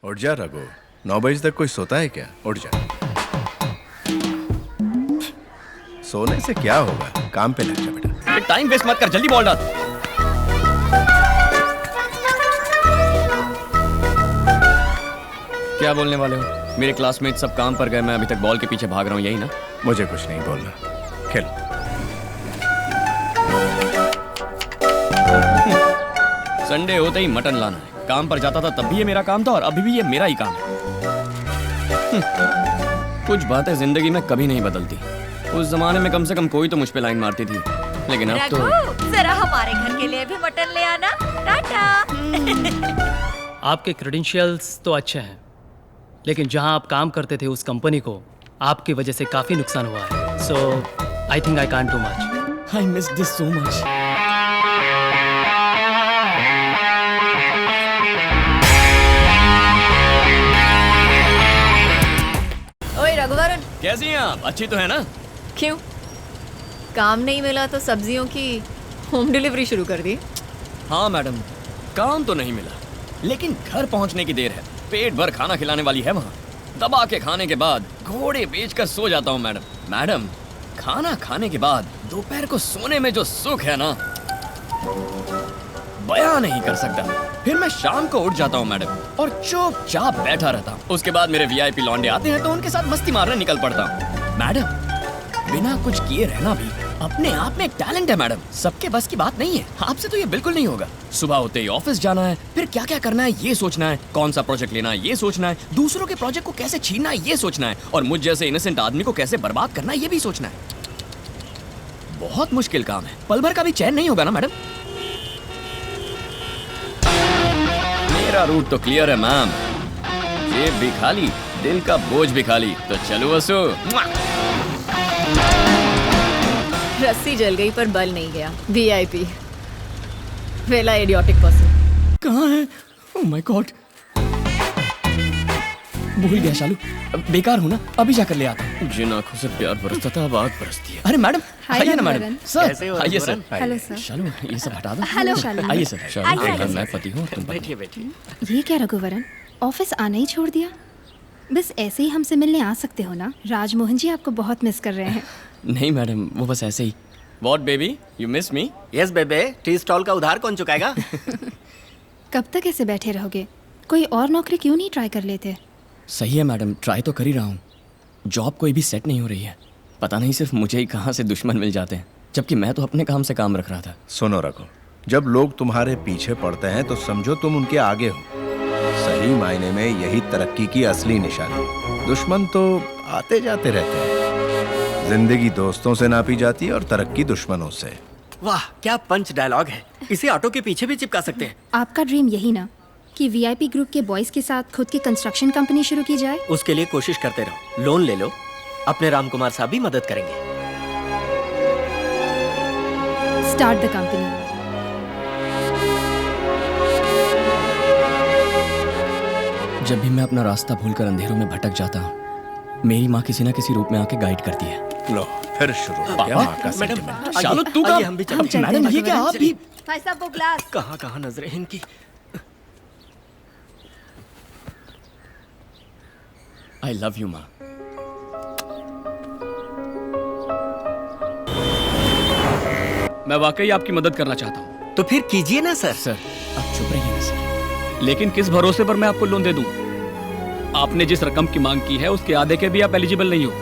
उठ जा रघु, 9 बजे तक कोई सोता है क्या? उठ जा। सोने से क्या होगा, काम पे लग जा बेटा। टाइम वेस्ट मत कर, जल्दी बॉल डाल। क्या बोलने वाले हो? मेरे क्लासमेट सब काम पर गए, मैं अभी तक बॉल के पीछे भाग रहा हूँ, यही ना? मुझे कुछ नहीं बोलना, खेल। संडे होते ही मटन लाना है। काम पर जाता था तब भी ये मेरा काम था और अभी भी ये मेरा ही काम है। कुछ बातें जिंदगी में कभी नहीं बदलती। उस जमाने में कम से कम कोई तो मुझ पे लाइन मारती थी, लेकिन अब तो जरा हमारे घर के लिए भी मटन ले आना। टाटा। आपके क्रेडेंशियल्स तो अच्छे हैं, लेकिन जहां आप काम करते थे उस कंपनी को आपकी वजह से काफी नुकसान हुआ है। So I think I can't do much. I miss this so much. ओए रघुवरन, कैसी हैं आप? अच्छी तो है ना? क्यों काम नहीं मिला तो सब्जियों की होम डिलीवरी शुरू कर दी? हाँ मैडम, काम तो नहीं मिला, लेकिन घर पहुंचने की देर है। पेट भर खाना खिलाने वाली है वहाँ। दबा के खाने के बाद घोड़े बेचकर सो जाता हूँ मैडम। मैडम, खाना खाने के बाद दोपहर को सोने में जो सुख है ना, बयां नहीं कर सकता। फिर मैं शाम को उठ जाता हूँ मैडम और चुपचाप बैठा रहता हूँ। उसके बाद मेरे वीआईपी लौंडे आते हैं तो उनके साथ मस्ती मारने निकल पड़ता हूँ। मैडम, बिना कुछ किए रहना भी अपने आप में एक टैलेंट है मैडम। सबके बस की बात नहीं है। आपसे तो ये बिल्कुल नहीं होगा। सुबह होते ही ऑफिस जाना है, फिर क्या क्या करना है ये सोचना है, कौन सा प्रोजेक्ट लेना है ये सोचना है, दूसरों के प्रोजेक्ट को कैसे छीनना है ये सोचना है, और मुझ जैसे इनोसेंट आदमी को कैसे बर्बाद करना है ये भी सोचना है। बहुत मुश्किल काम है। पल भर का भी चैन नहीं होगा ना मैडम। मेरा रूट तो क्लियर है मैम। जेब भी खाली, दिल का बोझ भी खाली। तो चलो वसु। रस्सी जल गई पर बल नहीं गया। वीआईपी वेला इडियोटिक पर्सन। कहाँ है? ओह माय गॉड, भूल गया शालू। बेकार हूँ ना, अभी जाकर ले आता हूँ। जिन आंखों से प्यार बरसता था अब आग बरसती है। अरे मैडम, आइए ना मैडम। सर आइए सर। Hello sir. शालू, ये सब हटा दो। हेलो शालू। आइए सर। शालू, मैं पति हूँ, तुम बैठिए बैठिए। ये क्या रघुवरन, ऑफिस आना ही छोड़ दिया? बस ऐसे ही हमसे मिलने आ सकते हो ना? राजमोहन जी आपको बहुत मिस कर रहे हैं। नहीं मैडम, वो बस ऐसे ही। What baby? You miss me? Yes बेबे, टी स्टॉल का उधार कौन चुकाएगा? कब तक ऐसे बैठे रहोगे? कोई और नौकरी क्यों नहीं ट्राई कर लेते? सही है मैडम, ट्राई तो कर ही रहा हूँ। जॉब कोई भी सेट नहीं हो रही है। पता नहीं सिर्फ मुझे ही कहाँ से दुश्मन मिल जाते हैं, जबकि मैं तो अपने काम से काम रख रहा था। सुनो रघु, जब लोग तुम्हारे पीछे पड़ते हैं तो समझो तुम उनके आगे हो। सही मायने में यही तरक्की की असली निशानी। दुश्मन तो आते जाते रहते हैं। जिंदगी दोस्तों से नापी जाती है और तरक्की दुश्मनों से। वाह, क्या पंच डायलॉग है। इसे ऑटो के पीछे भी चिपका सकते हैं। आपका ड्रीम यही ना कि वीआईपी ग्रुप के बॉयज के साथ खुद की कंस्ट्रक्शन कंपनी शुरू की जाए? उसके लिए कोशिश करते रहो, लोन ले लो, अपने राम कुमार साहब भी मदद करेंगे। Start the company. जब भी मैं अपना रास्ता भूलकर अंधेरों में भटक जाता हूँ, मेरी माँ किसी न किसी रूप में आके गाइड करती है। लो फिर शुरू हो गया माँ का मैडम, सेंटिमेंट। शालू, तू आइए, कब? हम भी चलते हैं। मैडम, ये क्या आप भी? भाई साहब वो ग्लास। कहाँ कहाँ नजरें हैं इनकी। आई लव यू माँ। मैं वाकई आपकी मदद करना चाहता हूँ। तो फिर कीजिए ना सर। सर, आप चुप रहिए ना सर। लेकिन किस भरोसे पर मैं आपको लोन दे दूं? आपने जिस रकम की मांग की है उसके आधे के भी आप एलिजिबल नहीं हो।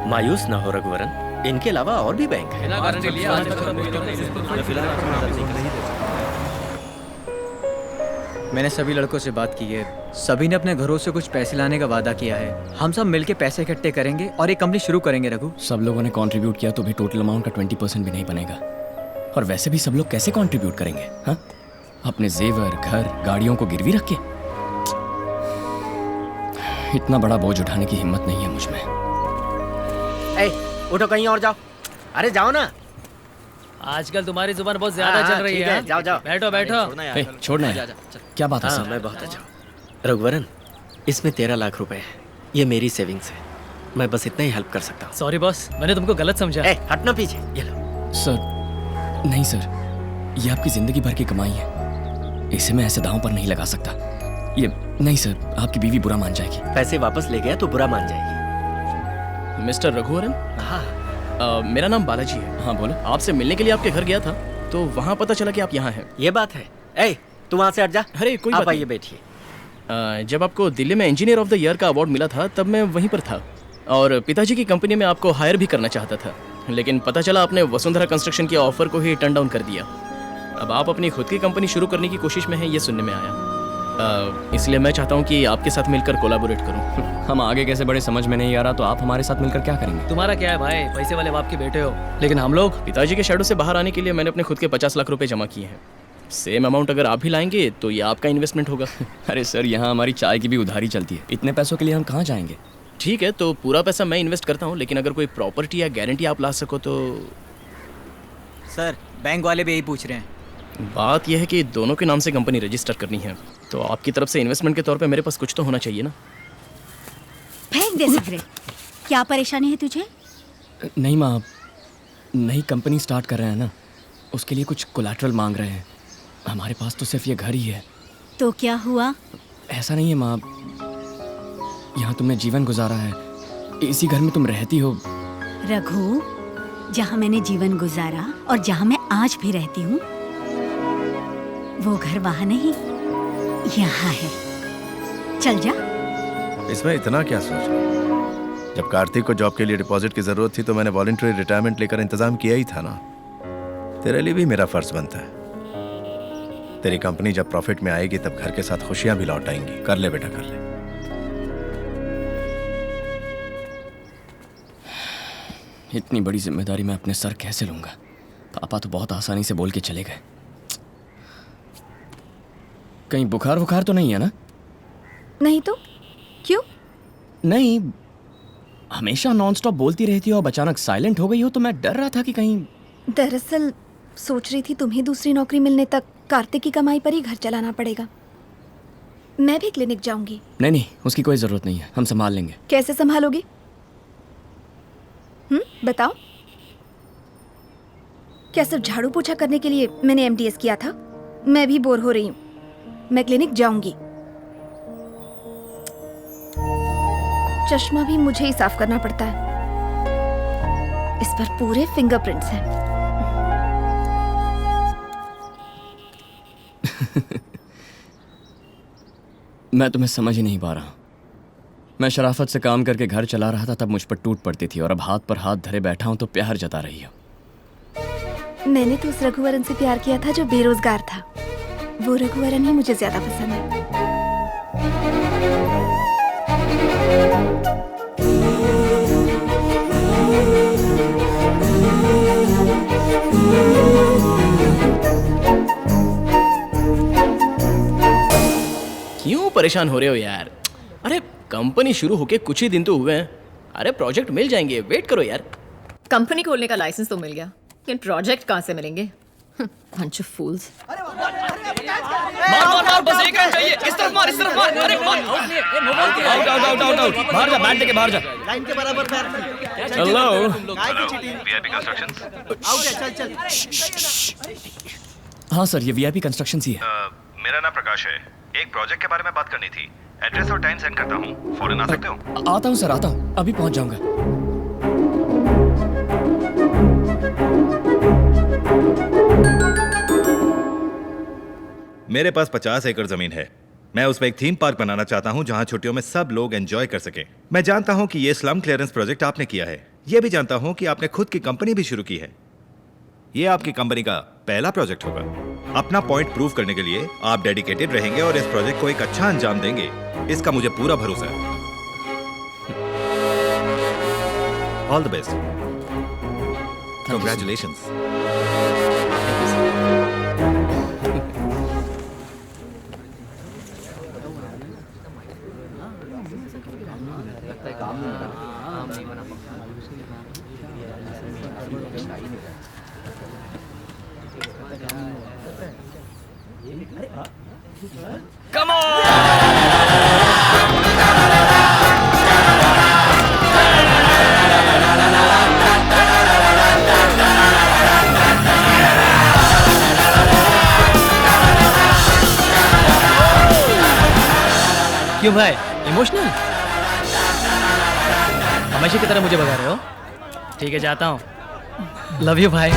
मायूस ना हो रघुवरन, इनके अलावा और भी बैंक है। मैंने सभी लड़कों से बात की है, सभी ने अपने घरों से कुछ पैसे लाने का वादा किया है। हम सब मिलके पैसे इकट्ठे करेंगे और एक कंपनी शुरू करेंगे। रघु, सब लोगों ने कंट्रीब्यूट किया तो भी टोटल अमाउंट का 20% भी नहीं बनेगा। और वैसे भी सब लोग कैसे कंट्रीब्यूट करेंगे? हाँ, अपने जेवर, घर, गाड़ियों को गिरवी रख के? इतना बड़ा बोझ उठाने की हिम्मत नहीं है मुझ में। ए, उठो कहीं और जाओ। अरे जाओ ना। आजकल तुम्हारी जुबान बहुत ज्यादा चल रही ठीक है। जाओ जाओ। बैठो बैठो। ए, छोड़ना है। क्या बात है हाँ, सर? मैं बहुत अच्छा हूँ। रघुवरन, इसमें 13 लाख रुपए है। ये मेरी सेविंग्स है। मैं बस इतना ही हेल्प कर सकता हूँ। सॉरी बॉस, मैंने तुमको गलत समझा। ए, हटना पीछे। ये लो। सर, नहीं सर, ये आपकी जिंदगी भर की कमाई है, इसे मैं ऐसे दांव पर नहीं लगा सकता। ये नहीं सर, आपकी बीवी बुरा मान जाएगी। पैसे वापस ले गया तो बुरा मान जाएगी। मिस्टर रघुवरन, हाँ, मेरा नाम बालाजी है। हाँ बोलो। आपसे मिलने के लिए आपके घर गया था, तो वहाँ पता चला कि आप यहाँ हैं। ये बात है। ए, तू वहाँ से हट जा। अरे कोई आप बात आइए, नहीं। बैठिए। जब आपको दिल्ली में इंजीनियर ऑफ द ईयर का अवार्ड मिला था, तब मैं वहीं पर था और पिताजी की कंपनी में आपको हायर भी करना चाहता था, लेकिन पता चला आपने वसुंधरा कंस्ट्रक्शन के ऑफर को ही टर्न डाउन कर दिया। अब आप अपनी खुद की कंपनी शुरू करने की कोशिश में हैं, ये सुनने में आया। इसलिए मैं चाहता हूँ कि आपके साथ मिलकर कोलैबोरेट करूँ। हम आगे कैसे बढ़े समझ में नहीं आ रहा, तो आप हमारे साथ मिलकर क्या करेंगे? तुम्हारा क्या है भाई, पैसे वाले बाप के बेटे हो, लेकिन हम लोग पिताजी के शैडो से बाहर आने के लिए मैंने अपने खुद के 50 लाख रुपए जमा किए हैं। सेम अमाउंट अगर आप भी लाएंगे तो ये आपका इन्वेस्टमेंट होगा। अरे सर, यहाँ हमारी चाय की भी उधारी चलती है, इतने पैसों के लिए हम कहाँ जाएंगे? ठीक है, तो पूरा पैसा मैं इन्वेस्ट करता हूँ, लेकिन अगर कोई प्रॉपर्टी या गारंटी आप ला सको तो। सर, बैंक वाले भी यही पूछ रहे हैं। बात यह है कि दोनों के नाम से कंपनी रजिस्टर करनी है, तो आपकी तरफ से इन्वेस्टमेंट के तौर पे मेरे पास कुछ तो होना चाहिए ना। फेंक दे सिगरेट। क्या परेशानी है तुझे? नहीं माँ, नई कंपनी स्टार्ट कर रहे हैं ना, उसके लिए कुछ कोलैटरल मांग रहे हैं। हमारे पास तो सिर्फ ये घर ही है। तो क्या हुआ? ऐसा नहीं है माँ, यहाँ तुमने जीवन गुजारा है, इसी घर में तुम रहती हो। रघु, जहाँ मैंने जीवन गुजारा और जहाँ मैं आज भी रहती हूँ, वो घर वहाँ नहीं, यहाँ है। चल जा। इसमें इतना क्या सोच रहे हो? जब कार्तिक को जॉब के लिए डिपॉजिट की जरूरत थी तो मैंने वॉलंटरी रिटायरमेंट लेकर इंतजाम किया ही था ना। तेरे लिए भी मेरा फर्ज बनता है। तेरी कंपनी जब प्रॉफिट में आएगी तब घर के साथ खुशियां भी लौट आएंगी। कर ले बेटा, कर ले। इतनी बड़ी जिम्मेदारी मैं अपने सर कैसे लूंगा? पापा तो बहुत आसानी से बोल के चले गए। कहीं बुखार वुखार तो नहीं है ना? नहीं तो क्यों? नहीं, हमेशा नॉनस्टॉप बोलती रहती हो, अब अचानक साइलेंट हो गई हो, तो मैं डर रहा था कि कहीं। दरअसल सोच रही थी तुम्हें दूसरी नौकरी मिलने तक कार्तिक की कमाई पर ही घर चलाना पड़ेगा। मैं भी क्लिनिक जाऊंगी। नहीं नहीं, उसकी कोई जरूरत नहीं है, हम संभाल लेंगे। कैसे संभालोगे? बताओ। क्या सिर्फ झाड़ू पोछा करने के लिए मैंने एमटीएस किया था? मैं भी बोर हो रही हूँ, मैं क्लिनिक जाऊंगी। चश्मा भी मुझे ही साफ करना पड़ता है, इस पर पूरे फिंगरप्रिंट्स हैं। मैं तुम्हें समझ ही नहीं पा रहा। मैं शराफत से काम करके घर चला रहा था, तब मुझ पर टूट पड़ती थी, और अब हाथ पर हाथ धरे बैठा हूं तो प्यार जता रही हो। मैंने तो उस रघुवरन से प्यार किया था जो बेरोजगार था। वो रघुवरन ही मुझे ज्यादा पसंद है। क्यों परेशान हो रहे हो यार? अरे कंपनी शुरू होके कुछ ही दिन तो हुए हैं। अरे प्रोजेक्ट मिल जाएंगे, वेट करो यार। कंपनी खोलने का लाइसेंस तो मिल गया, लेकिन प्रोजेक्ट कहाँ से मिलेंगे? Bunch of fools. मार मार मार, बस एक रन चाहिए। इस तरफ मार, इस तरफ मार। अरे मार, out out out out out. बाहर जा, बैट लेके बाहर जा। लाइन के बराबर पैर। Hello, VIP constructions. आउट है, चल चल। हाँ सर, ये वीआईपी कंस्ट्रक्शन ही है। मेरा नाम प्रकाश है। एक प्रोजेक्ट के बारे में बात करनी थी। एड्रेस और टाइम सेंड करता हूँ, फौरन आ सकते हो? आता हूँ सर, आता हूँ, अभी पहुँच जाऊँगा। मेरे पास 50 एकड़ जमीन है। मैं उसमें एक थीम पार्क बनाना चाहता हूं जहां छुट्टियों में सब लोग एंजॉय कर सकें। मैं जानता हूं कि ये स्लम क्लियरेंस प्रोजेक्ट आपने किया है। यह भी जानता हूं कि आपने खुद की कंपनी भी शुरू की है। ये आपकी कंपनी का पहला प्रोजेक्ट होगा। अपना पॉइंट प्रूव करने के लिए आप डेडिकेटेड रहेंगे और इस प्रोजेक्ट को एक अच्छा अंजाम देंगे, इसका मुझे पूरा भरोसा है। All the best. Congratulations. Come on! क्यों भाई, इमोशनल? हमेशा की तरह मुझे भगा रहे हो? ठीक है, जाता हूँ। लव यू भाई।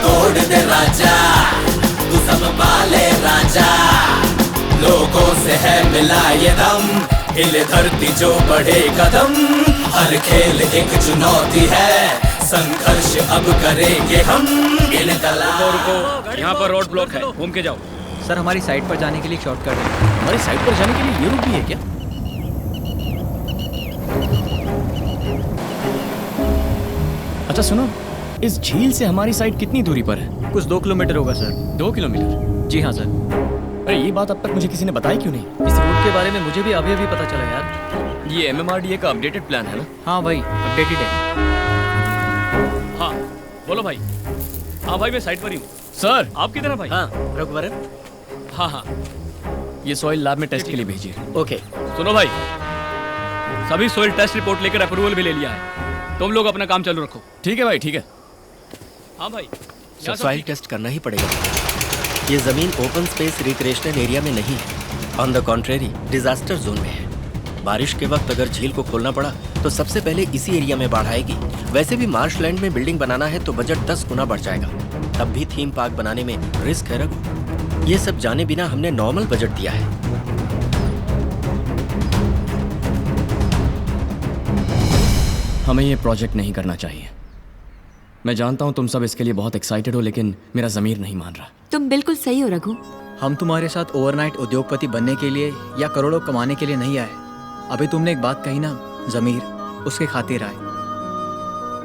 तोड़ दे राजा, तू सब पाले राजा, लोगों से है मिला ये दम, हिले धरती जो बढ़े कदम, हर खेल एक चुनौती है, संघर्ष अब करेंगे हम। रुको, यहाँ पर रोड ब्लॉक है, घूम के जाओ। सर हमारी साइट पर जाने के लिए एक शॉर्टकट है। हमारी साइट पर जाने के लिए ये रूट भी है क्या? अच्छा सुनो, इस झील से हमारी साइट कितनी दूरी पर है? कुछ 2 किलोमीटर होगा सर। 2 किलोमीटर? जी हाँ सर। अरे ये बात अब तक मुझे किसी ने बताई क्यों नहीं? इस रूट के बारे में मुझे भी अभी अभी पता चला यार। ये MMRDA का अपडेटेड प्लान है ना? हाँ भाई, अपडेटेड है। हाँ बोलो भाई। हाँ भाई मैं साइट पर ही हूँ। सर आप किधर हैं भाई? हाँ रघुवरन। हाँ ये सॉइल लैब में टेस्ट के लिए भेजिए। ओके। सुनो भाई, सभी सॉइल टेस्ट रिपोर्ट लेकर अप्रूवल भी ले लिया है, तुम लोग अपना काम चालू रखो। ठीक है भाई, ठीक है। हाँ भाई सॉइल टेस्ट करना ही पड़ेगा। ये जमीन ओपन स्पेस रिक्रिएशनल एरिया में नहीं है, on the contrary disaster zone में है। बारिश के वक्त अगर झील को खोलना पड़ा तो सबसे पहले इसी एरिया में बाढ़ आएगी। वैसे भी मार्शलैंड में बिल्डिंग बनाना है तो बजट 10 गुना बढ़ जाएगा। तब भी थीम पार्क बनाने में रिस्क है रघु। ये सब जाने बिना हमने नॉर्मल बजट दिया है। हमें ये प्रोजेक्ट नहीं करना चाहिए। मैं जानता हूँ तुम सब इसके लिए बहुत एक्साइटेड हो, लेकिन मेरा ज़मीर नहीं मान रहा। तुम बिल्कुल सही हो रघु। हम तुम्हारे साथ ओवरनाइट उद्योगपति बनने के लिए या करोड़ों कमाने के लिए नहीं आए। अभी तुमने एक बात कही ना, जमीर, उसके खातिर आए।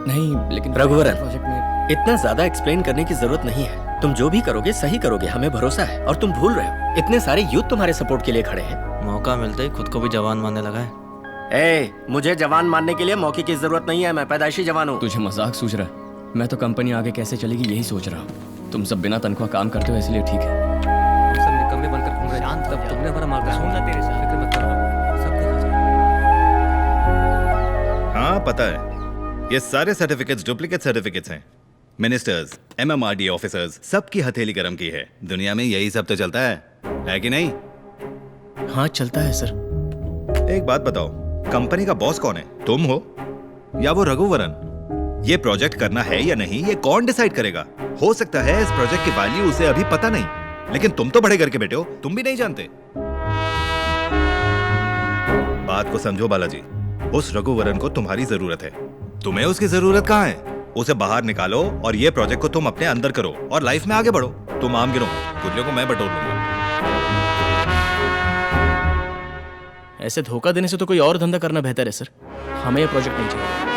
नहीं लेकिन रघुवरन, प्रोजेक्ट में इतना ज्यादा एक्सप्लेन करने की जरूरत नहीं है। तुम जो भी करोगे सही करोगे, हमें भरोसा है। और तुम भूल रहे हो, इतने सारे यूथ तुम्हारे सपोर्ट के लिए खड़े हैं। मौका मिलते ही खुद को भी जवान मानने लगा है। मुझे जवान मानने के लिए मौके की जरूरत नहीं है। मैं पैदाइशी जवान हूँ। तुझे मजाक सूझ रहा है? मैं तो कंपनी आगे कैसे चलेगी यही सोच रहा हूँ। तुम सब बिना तनख्वाह काम करते हो इसलिए ठीक है। सब निकम्मे बनकर घूम रहे हैं। तब तुमने हमारा मार्ग सुनना तेरे साथ। फिक्र मत करो, सब देखा जाएगा। हाँ पता है, ये सारे सर्टिफिकेट्स डुप्लीकेट सर्टिफिकेट्स हैं। मिनिस्टर्स, MMRDA ऑफिसर्स, सबकी हथेली गरम की है। दुनिया में यही सब तो चलता है कि नहीं? हाँ चलता है सर। एक बात बताओ, कंपनी का बॉस कौन है? तुम हो या वो रघुवरन? ये प्रोजेक्ट करना है या नहीं, ये कौन डिसाइड करेगा? हो सकता है इस प्रोजेक्ट की वैल्यू उसे अभी पता नहीं, लेकिन तुम तो बड़े घर के बेटे हो, तुम भी नहीं जानते। बात को समझो बालाजी, उस रघुवरन को तुम्हारी जरूरत है। तुम्हें उसकी जरूरत कहाँ है? उसे बाहर निकालो और ये प्रोजेक्ट को तुम अपने अंदर करो और लाइफ में आगे बढ़ो। तुम आम गिनो, गुल्लियों को मैं बटोर लूंगा। ऐसे धोखा देने से तो कोई और धंधा करना बेहतर है सर। हमें ये प्रोजेक्ट नहीं चाहिए।